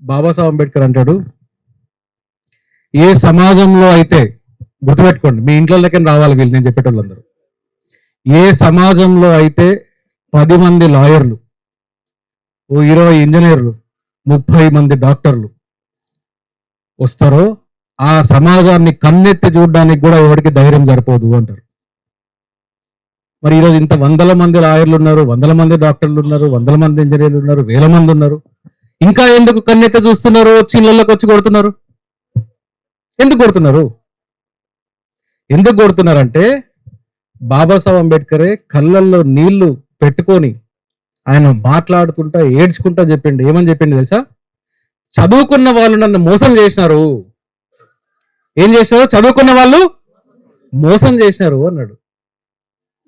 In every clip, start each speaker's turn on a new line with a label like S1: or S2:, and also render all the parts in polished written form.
S1: బాబాసాహెబ్ అంబేద్కర్ అంటాడు, ఏ సమాజంలో అయితే, గుర్తుపెట్టుకోండి, మీ ఇంట్లోకి రావాలి వీళ్ళు, నేను చెప్పేటోళ్ళందరూ, ఏ సమాజంలో అయితే 10 మంది లాయర్లు, 20 ఇంజనీర్లు, 30 మంది డాక్టర్లు వస్తారో ఆ సమాజాన్ని కన్నెత్తి చూడడానికి కూడా ఎవరికి ధైర్యం సరిపోదు అంటారు. మరి ఈరోజు ఇంత 100 మంది లాయర్లు ఉన్నారు, 100 మంది డాక్టర్లు ఉన్నారు, 100 మంది ఇంజనీర్లు ఉన్నారు, 1000 మంది ఉన్నారు, ఇంకా ఎందుకు కన్నెత్తి చూస్తున్నారు? వచ్చి ఇళ్ళకి వచ్చి కొడుతున్నారు. ఎందుకు కొడుతున్నారు? ఎందుకు కొడుతున్నారంటే బాబాసాహెబ్ అంబేద్కరే కళ్ళల్లో నీళ్లు పెట్టుకొని ఆయన మాట్లాడుతుంటా ఏడ్చుకుంటా చెప్పిండు. ఏమని చెప్పిండు తెలుసా? చదువుకున్న వాళ్ళు నన్ను మోసం చేసినారు. ఏం చేసినారు? చదువుకున్న వాళ్ళు మోసం చేసినారు అన్నాడు.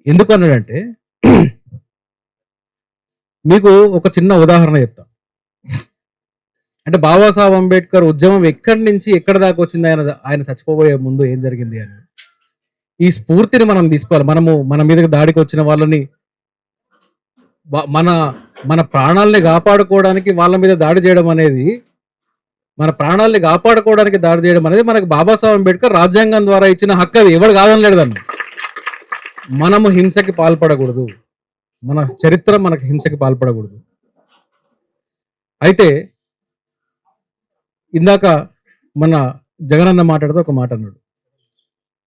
S1: ఎందుకు అన్నాడంటే, మీకు ఒక చిన్న ఉదాహరణ చెప్తా. అంటే బాబాసాహెబ్ అంబేద్కర్ ఉద్యమం ఎక్కడి నుంచి ఎక్కడి దాకా వచ్చింది, ఆయన చచ్చిపోబోయే ముందు ఏం జరిగింది అని ఈ స్ఫూర్తిని మనం తీసుకోవాలి. మన మీదకి దాడికి వచ్చిన వాళ్ళని, మన ప్రాణాలని కాపాడుకోవడానికి వాళ్ళ మీద దాడి చేయడం అనేది, మన ప్రాణాలని కాపాడుకోవడానికి దాడి చేయడం అనేది మనకు బాబాసాహెబ్ అంబేద్కర్ రాజ్యాంగం ద్వారా ఇచ్చిన హక్కు. అది ఎవరు కాదనలేడు దాన్ని. మనము హింసకి పాల్పడకూడదు, మన చరిత్ర మనకు హింసకి పాల్పడకూడదు. అయితే ఇందాక మన జగనన్న మాట్లాడుతూ ఒక మాట అన్నాడు,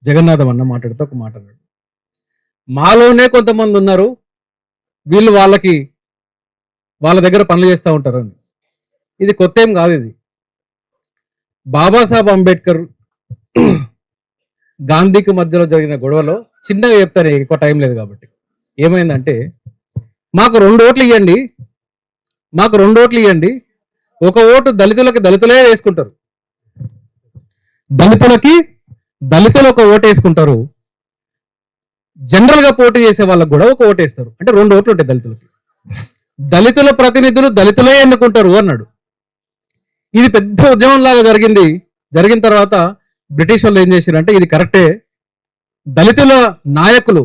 S1: జగన్నాథం అన్న మాట్లాడుతూ ఒక మాట అన్నాడు, మాలోనే కొంతమంది ఉన్నారు, వీళ్ళు వాళ్ళ దగ్గర పనులు చేస్తూ ఉంటారు అని. ఇది కొత్త ఏం కాదు. ఇది బాబాసాహెబ్ అంబేద్కర్ గాంధీకి మధ్యలో జరిగిన గొడవలో చిన్నగా చెప్తాను, ఎక్కువ టైం లేదు కాబట్టి. ఏమైందంటే, మాకు 2 ఓట్లు ఇవ్వండి, మాకు 2 ఓట్లు ఇవ్వండి, ఒక ఓటు దళితులే వేసుకుంటారు, దళితులు ఒక ఓటు వేసుకుంటారు, జనరల్ గా పోటీ చేసే వాళ్ళకు కూడా ఒక ఓటు వేస్తారు. అంటే 2 ఓట్లు ఉంటాయి దళితులకి. దళితుల ప్రతినిధులు దళితులే ఎన్నుకుంటారు అన్నాడు. ఇది పెద్ద ఉద్యమం లాగా జరిగింది. జరిగిన తర్వాత బ్రిటిష్ వాళ్ళు ఏం చేశారంటే, ఇది కరెక్టే, దళితుల నాయకులు,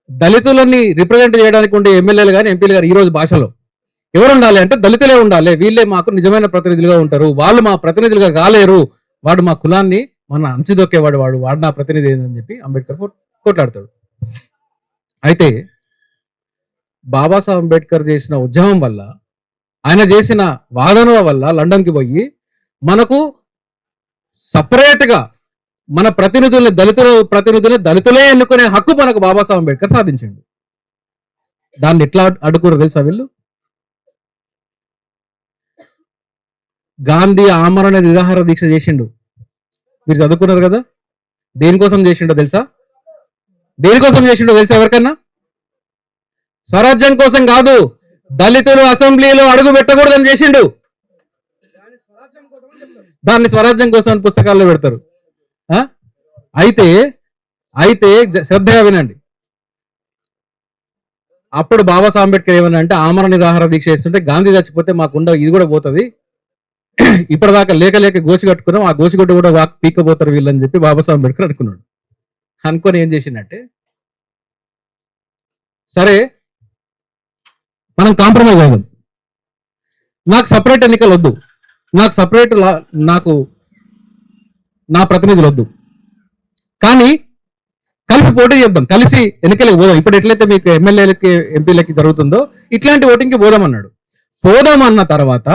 S1: దళితులని రిప్రజెంట్ చేయడానికి ఉండే ఎమ్మెల్యేలు కానీ ఎంపీలు గారు ఈ రోజు భాషలో ఎవరు ఉండాలి అంటే దళితులే ఉండాలి, వీళ్ళే మాకు నిజమైన ప్రతినిధులుగా ఉంటారు, వాళ్ళు మా ప్రతినిధులుగా కాలేరు, వాడు మా కులాన్ని మన అంచిదొక్కేవాడు, వాడు నా ప్రతినిధి అని చెప్పి అంబేద్కర్ కొట్లాడతాడు. అయితే బాబాసాహెబ్ అంబేద్కర్ చేసిన ఉద్యమం వల్ల, ఆయన చేసిన వాదన వల్ల లండన్కి పోయి మనకు సపరేట్గా మన దళితులే ఎన్నుకునే హక్కు మనకు బాబాసాహెబ్ అంబేద్కర్ సాధించిండు. దాన్ని ఎట్లా అడ్డుకోరు తెలుసా వీళ్ళు? గాంధీ ఆమరణ నిరాహార దీక్ష చేసిండు. మీరు చదువుకున్నారు కదా, దేనికోసం చేసిండో తెలుసా? ఎవరికన్నా? స్వరాజ్యం కోసం కాదు, దళితులు అసెంబ్లీలో అడుగు పెట్టకూడదని చేసిండు. దాన్ని స్వరాజ్యం కోసం పుస్తకాల్లో పెడతారు. అయితే శ్రద్ధగా వినండి. అప్పుడు బాబాసాహెబ్ అంబేద్కర్ ఏమన్నా అంటే, ఆమరణ నిరాహార దీక్ష చేస్తుంటే గాంధీ చచ్చిపోతే మాకుండా ఇది కూడా పోతుంది, ఇప్పటిదాకా లేక గోసి కట్టుకున్నాం, ఆ గోసిగొడ్డు కూడా పీక్కపోతారు వీళ్ళని చెప్పి బాబాసాహెబ్ అంబేద్కర్ అనుకున్నాడు. అనుకొని ఏం చేసిందంటే, సరే మనం కాంప్రమైజ్ అవుదాం, నాకు సపరేట్ ఎన్నికలు వద్దు, నాకు నా ప్రతినిధులు వద్దు, కానీ కలిసి పోటీ చేద్దాం, కలిసి ఎన్నికలకు పోదాం. ఇప్పుడు ఎట్లయితే మీకు ఎమ్మెల్యేలకి ఎంపీలకి జరుగుతుందో ఇట్లాంటి ఓటింగ్కి పోదామన్నాడు. పోదామన్న తర్వాత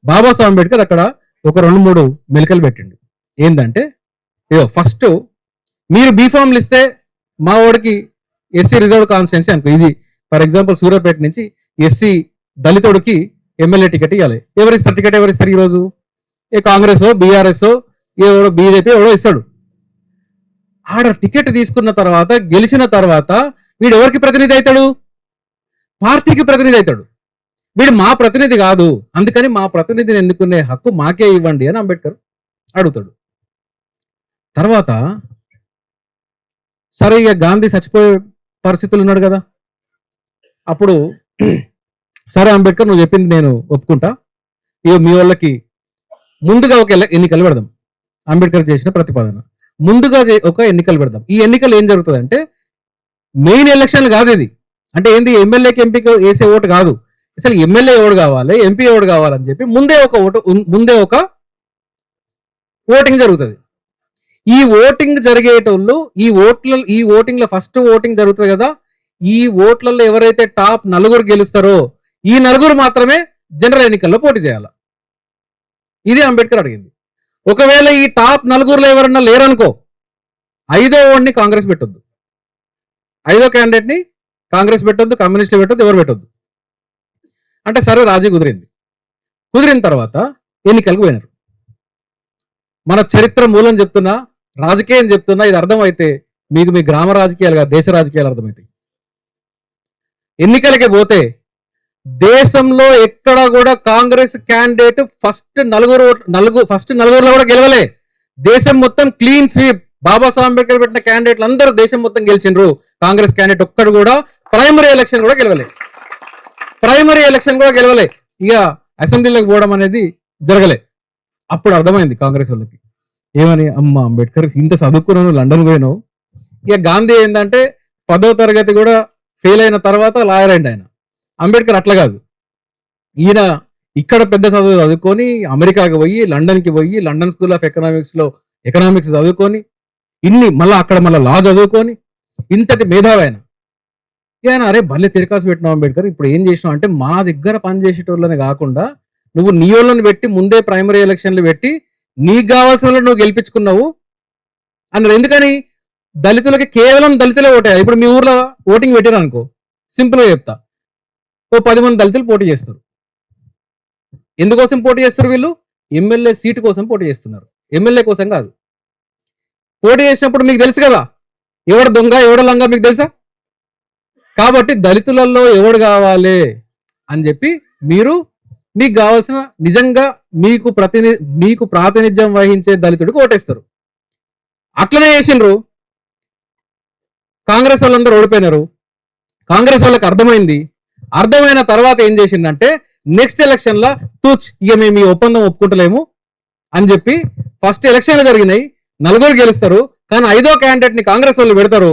S1: బాబాసాహెబ్ అంబేద్కర్ అక్కడ ఒక 2-3 మెలికలు పెట్టిండు. ఏంటంటే, ఫస్ట్ మీరు బీఫామ్లు ఇస్తే మా వాడికి ఎస్సీ రిజర్వ్ కాన్స్టిట్యున్సీ అనుకో, ఇది ఫర్ ఎగ్జాంపుల్ సూర్యాపేట నుంచి ఎస్సీ దళితుడికి ఎమ్మెల్యే టికెట్ ఇవ్వాలి. టికెట్ ఎవరిస్తారు ఈరోజు? ఏ కాంగ్రెస్, బీఆర్ఎస్, ఎవడో బీజేపీ ఎవడో ఇస్తాడు. ఆడ టికెట్ తీసుకున్న తర్వాత, గెలిచిన తర్వాత వీడు ఎవరికి ప్రతినిధి అవుతాడు? పార్టీకి ప్రతినిధి అవుతాడు. వీడు మా ప్రతినిధి కాదు, అందుకని మా ప్రతినిధిని ఎన్నుకునే హక్కు మాకే ఇవ్వండి అని అంబేద్కర్ అడుగుతాడు. తర్వాత సరే, ఇక గాంధీ చచ్చిపోయే పరిస్థితులు ఉన్నాడు కదా, అప్పుడు సరే అంబేద్కర్ నువ్వు చెప్పింది నేను ఒప్పుకుంటా, ఇక మీ వాళ్ళకి ముందుగా ఒక ఎన్నికలు పెడదాం. అంబేద్కర్ చేసిన ప్రతిపాదన, ముందుగా ఒక ఎన్నికలు పెడదాం. ఈ ఎన్నికలు ఏం జరుగుతుంది అంటే, మెయిన్ ఎలక్షన్లు కాదు ఇది. అంటే ఏంది, ఎమ్మెల్యేకి ఎంపీకి వేసే ఓటు కాదు, అసలు ఎమ్మెల్యే ఎవడు కావాలి, ఎంపీ ఎవడు కావాలని చెప్పి ముందే ఒక ఓటింగ్ జరుగుతుంది. ఈ ఓటింగ్ జరిగేటోళ్ళు ఈ ఓటింగ్ లో ఫస్ట్ ఓటింగ్ జరుగుతుంది కదా, ఈ ఓట్లలో ఎవరైతే టాప్ 4 గెలుస్తారో ఈ 4 మాత్రమే జనరల్ ఎన్నికల్లో పోటీ చేయాలి. ఇది అంబేద్కర్ అడిగింది. ఒకవేళ ఈ టాప్ 4లో ఎవరన్నా లేరనుకో, 5వ ఓడిని కాంగ్రెస్ పెట్టొద్దు, 5వ క్యాండిడేట్ ని కాంగ్రెస్ పెట్టొద్దు, కమ్యూనిస్టులు పెట్టొద్దు, ఎవరు పెట్టొద్దు అంటే సరే రాజీ కుదిరింది. కుదిరిన తర్వాత ఎన్నికలకు పోయినారు. మన చరిత్ర మూలం చెప్తున్నా, రాజకీయం చెప్తున్నా, ఇది అర్థమైతే మీకు మీ గ్రామ రాజకీయాలుగా దేశ రాజకీయాలు అర్థమవుతాయి. ఎన్నికలకి పోతే దేశంలో ఎక్కడ కూడా కాంగ్రెస్ క్యాండిడేట్ ఫస్ట్ నలుగురులో కూడా గెలవలే. దేశం మొత్తం క్లీన్ స్వీప్. బాబాసాహెబ్ అంబేద్కర్ పెట్టిన క్యాండిడేట్లు అందరూ దేశం మొత్తం గెలిచిండ్రు. కాంగ్రెస్ క్యాండిడేట్ ఒక్కడు కూడా ప్రైమరీ ఎలక్షన్ కూడా గెలవలే. ఇక అసెంబ్లీలోకి పోవడం అనేది జరగలే. అప్పుడు అర్థమైంది కాంగ్రెస్ వాళ్ళకి ఏమని, అమ్మ అంబేద్కర్ ఇంత చదువుకున్నాను, లండన్ పోయినావు. ఇక గాంధీ ఏంటంటే 10వ తరగతి కూడా ఫెయిల్ అయిన తర్వాత లాయర్ అయింది ఆయన. అంబేద్కర్ అట్లా కాదు, ఈయన ఇక్కడ పెద్ద చదువు చదువుకొని అమెరికాకి పోయి, లండన్కి పోయి, లండన్ స్కూల్ ఆఫ్ ఎకనామిక్స్లో ఎకనామిక్స్ చదువుకొని, మళ్ళీ అక్కడ లా చదువుకొని ఇంతటి మేధావి ఆయన అరే భలే తిరకాసు పెట్టినావు అంబేద్కర్, ఇప్పుడు ఏం చేసినావు అంటే మా దగ్గర పనిచేసేటోళ్ళని కాకుండా నువ్వు నీ వాళ్ళని పెట్టి ముందే ప్రైమరీ ఎలక్షన్లు పెట్టి నీకు కావాల్సిన నువ్వు గెలిపించుకున్నావు అన్నారు. ఎందుకని? దళితులకి కేవలం దళితులే ఓటేయాలి. ఇప్పుడు మీ ఊర్లో ఓటింగ్ పెట్టారు అనుకో, సింపుల్గా చెప్తా, ఓ 10 మంది దళితులు పోటీ చేస్తారు. ఎందుకోసం పోటీ చేస్తారు? వీళ్ళు ఎమ్మెల్యే సీటు కోసం పోటీ చేస్తున్నారు, ఎమ్మెల్యే కోసం కాదు. పోటీ చేసినప్పుడు మీకు తెలుసు కదా ఎవడు దొంగ ఎవడు లంగా, మీకు తెలుసా? కాబట్టి దళితులలో ఎవడు కావాలి అని చెప్పి మీకు కావాల్సిన నిజంగా మీకు ప్రాతినిధ్యం వహించే దళితుడికి ఓటేస్తారు. అట్లనే చేసిండ్రు. కాంగ్రెస్ వాళ్ళందరూ ఓడిపోయినారు. కాంగ్రెస్ వాళ్ళకి అర్థమైన తర్వాత ఏం చేసిందంటే నెక్స్ట్ ఎలక్షన్ లా ఇక మేము ఈ ఒప్పందం ఒప్పుకుంటలేము అని చెప్పి ఫస్ట్ ఎలక్షన్లు జరిగినాయి, 4 గెలుస్తారు. కానీ 5వ క్యాండిడేట్ ని కాంగ్రెస్ వాళ్ళు పెడతారు.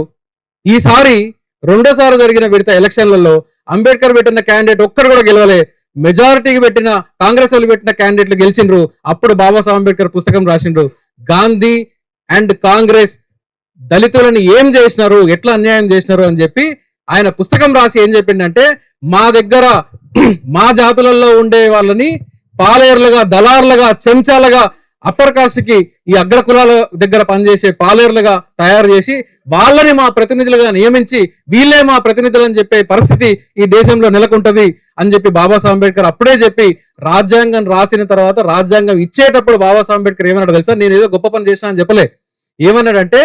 S1: ఈసారి 2వ జరిగిన విడత ఎలక్షన్లలో అంబేద్కర్ పెట్టిన క్యాండిడేట్ ఒక్కడు కూడా గెలవలే. మెజారిటీకి పెట్టిన కాంగ్రెస్ వాళ్ళు పెట్టిన క్యాండిడేట్లు గెలిచిండ్రు. అప్పుడు బాబాసాహెబ్ అంబేద్కర్ పుస్తకం రాసిండ్రు, గాంధీ అండ్ కాంగ్రెస్ దళితులను ఏం చేసినారు, ఎట్లా అన్యాయం చేసినారు అని చెప్పి ఆయన పుస్తకం రాసి ఏం చెప్పిండంటే, మా దగ్గర మా జాతులలో ఉండే వాళ్ళని పాలేర్లుగా, దళారులుగా, చెంచాలుగా, అప్పర్ కాస్ట్ కి ఈ అగ్ర కులాల దగ్గర పనిచేసే పాలేర్లుగా తయారు చేసి వాళ్ళని మా ప్రతినిధులుగా నియమించి వీళ్ళే మా ప్రతినిధులు అని చెప్పే పరిస్థితి ఈ దేశంలో నెలకొంటది అని చెప్పి బాబాసాహెబ్ అంబేద్కర్ అప్పుడే చెప్పి, రాజ్యాంగం రాసిన తర్వాత రాజ్యాంగం ఇచ్చేటప్పుడు బాబాసాహెబ్ అంబేద్కర్ ఏమన్నాడు తెలుసా? నేను ఏదో గొప్ప పని చేసినా అని చెప్పలే. ఏమన్నాడంటే,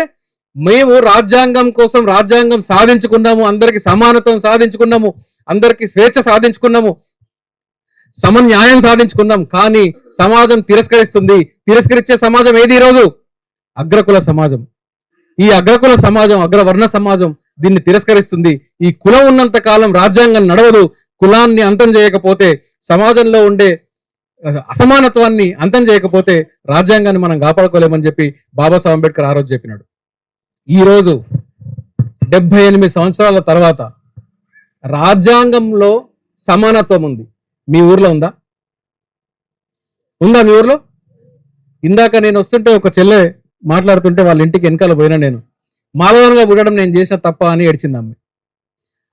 S1: మేము రాజ్యాంగం కోసం రాజ్యాంగం సాధించుకున్నాము, అందరికి సమానత్వం సాధించుకున్నాము, అందరికి స్వేచ్ఛ సాధించుకున్నాము, సమన్యాయం సాధించుకున్నాం. కానీ సమాజం తిరస్కరించే సమాజం ఏది? ఈరోజు అగ్రకుల సమాజం. ఈ అగ్రకుల సమాజం, అగ్రవర్ణ సమాజం దీన్ని తిరస్కరిస్తుంది. ఈ కులం ఉన్నంత కాలం రాజ్యాంగం నడవదు. కులాన్ని అంతం చేయకపోతే, సమాజంలో ఉండే అసమానత్వాన్ని అంతం చేయకపోతే రాజ్యాంగాన్ని మనం కాపాడుకోలేమని చెప్పి బాబాసాహెబ్ అంబేద్కర్ ఆ రోజు చెప్పినాడు. ఈరోజు 78 సంవత్సరాల తర్వాత రాజ్యాంగంలో సమానత్వం ఉంది. మీ ఊర్లో ఉందా? మీ ఊర్లో? ఇందాక నేను వస్తుంటే ఒక చెల్లె మాట్లాడుతుంటే వాళ్ళ ఇంటికి వెనకాల పోయినా, నేను మాధవన్గా పుట్టడం నేను చేసిన తప్ప అని ఏడ్చింది ఆమె.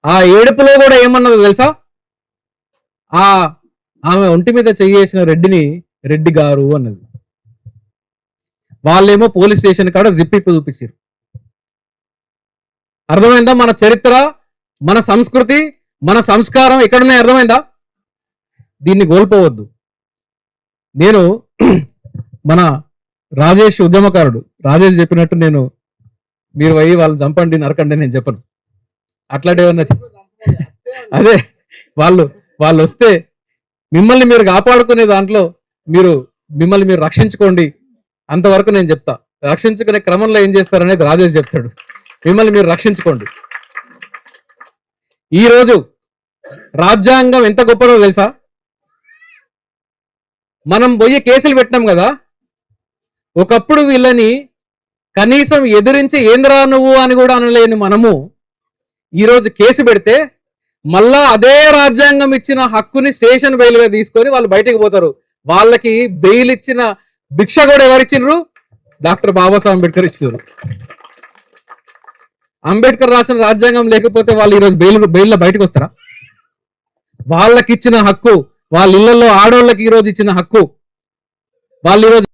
S1: ఆ ఏడుపులో కూడా ఏమన్నదో తెలుసా? ఆమె ఒంటి మీద చెయ్యేసిన రెడ్డిని రెడ్డి గారు అన్నది. వాళ్ళేమో పోలీస్ స్టేషన్ కాడ జిప్పిప్పు చూపించారు. అర్థమైందా? మన చరిత్ర, మన సంస్కృతి, మన సంస్కారం ఎక్కడున్నాయి? అర్థమైందా? దీన్ని కోల్పోవద్దు. నేను మన రాజేష్ ఉద్యమకారుడు రాజేష్ చెప్పినట్టు మీరు పోయి వాళ్ళు చంపండి నరకండి నేను చెప్పను. అట్లాంటి అదే వాళ్ళు వస్తే మిమ్మల్ని మీరు కాపాడుకునే దాంట్లో మిమ్మల్ని మీరు రక్షించుకోండి అంతవరకు నేను చెప్తా. రక్షించుకునే క్రమంలో ఏం చేస్తారనేది రాజేష్ చెప్తాడు. మిమ్మల్ని మీరు రక్షించుకోండి. ఈరోజు రాజ్యాంగం ఎంత గొప్పదో తెలుసా? మనం పోయి కేసులు పెట్టినాం కదా, ఒకప్పుడు వీళ్ళని కనీసం ఎదిరించి ఏంద్రా నువ్వు అని కూడా అనలేని మనము ఈరోజు కేసు పెడితే మళ్ళా అదే రాజ్యాంగం ఇచ్చిన హక్కుని స్టేషన్ బెయిల్ గా తీసుకొని వాళ్ళు బయటకు పోతారు. వాళ్ళకి బెయిల్ ఇచ్చిన భిక్ష కూడా ఎవరిచ్చిండ్రు? డాక్టర్ బాబాసాహెబ్ అంబేద్కర్ ఇచ్చారు. అంబేద్కర్ రాసిన రాజ్యాంగం లేకపోతే వాళ్ళు ఈరోజు బెయిల్లో బయటకు వస్తారా? వాళ్ళకి ఇచ్చిన హక్కు, వాళ్ళ ఇళ్లలో ఆడోళ్ళకి ఈరోజు ఇచ్చిన హక్కు, వాళ్ళు ఈరోజు